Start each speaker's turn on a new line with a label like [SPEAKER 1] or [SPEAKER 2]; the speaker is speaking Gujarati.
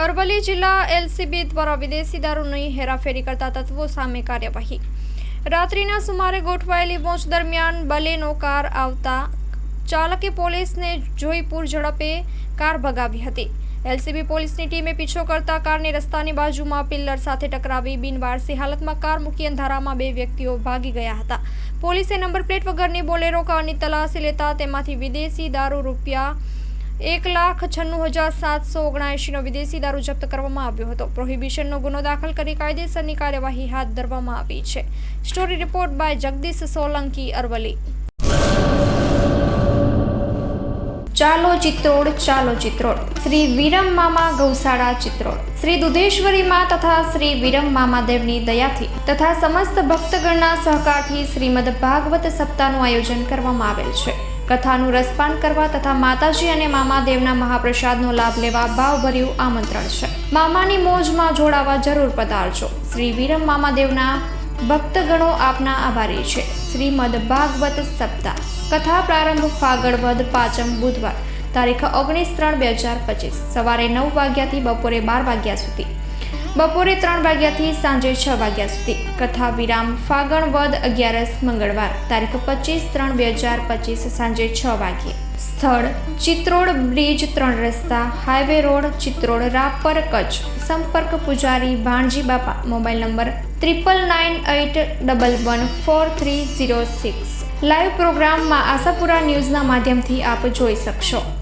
[SPEAKER 1] અરવલ્લી જિલ્લા એલસીબી દ્વારા વિદેશી દારૂની હેરાફેરી કરતા તત્વો સામે કાર્યવાહી। રાત્રિના સુમારે ગોઠવાયેલી વોચ દરમિયાન બલેનો કાર આવતા ચાલકે પોલીસને જોઈ પૂર ઝડપે કાર ભગાવી હતી। એલસીબી પોલીસની ટીમે પીછો કરતા કારને રસ્તાની બાજુમાં પિલ્લર સાથે ટકરાવી બિનવારસી હાલતમાં કાર મૂકી અંધારામાં બે વ્યક્તિઓ ભાગી ગયા હતા। પોલીસે નંબર પ્લેટ વગરની બોલેરો કારની તલાશી લેતા તેમાંથી વિદેશી દારૂ રૂપિયા 1,96,779 વિદેશી દારૂ જપ્ત કરવામાં આવ્યો હતો। પ્રોહિબિશનનો ગુનો દાખલ કરી કાયદેસરની કાર્યવાહી હાથ ધરવામાં આવી છે। Story report by Jagdish Solanki, Aravalli. ચાલો ચિત્રોડ, ચાલો ચિત્રોડ। શ્રી વિરમ મામા ગૌશાળા ચિત્રોડ શ્રી દુધેશ્વરી માં તથા શ્રી વિરમ મામાદેવની દયાથી તથા સમસ્ત ભક્તગણના સહકારથી શ્રીમદ ભાગવત સપ્તાહનું આયોજન કરવામાં આવેલ છે। કથાનું રસપાન કરવા તથા માતાજી અને મામાદેવના મહાપ્રસાદનો લાભ લેવા ભાવભર્યું આમંત્રણ છે। મામાની મોજમાં જોડાવા જરૂર પધારજો। શ્રી વિરમ મામાદેવના ભક્તગણો આપના આભારી છે। શ્રીમદ ભાગવત સપ્તાહ કથા પ્રારંભ ફાગણ વદ 5મ બુધવાર તારીખ 19/3/2025 સવારે 9 વાગ્યાથી બપોરે 12 વાગ્યા સુધી, બપોરે 3 વાગ્યાથી સાંજે 6 વાગ્યા સુધી। કથા વિરામ ફાગણ વદ 11 મંગળવાર તારીખ 25/3/2025 સાંજે 6 વાગ્યે। સ્થળ ચિત્રોડ બ્રિજ 3 રસ્તા હાઈવે રોડ, ચિત્રોડ, રાપર, કચ્છ। સંપર્ક પૂજારી ભાણજી બાપા, મોબાઈલ નંબર 9981114306। લાઈવ પ્રોગ્રામમાં આશાપુરા ન્યૂઝના માધ્યમથી આપ જોઈ શકશો।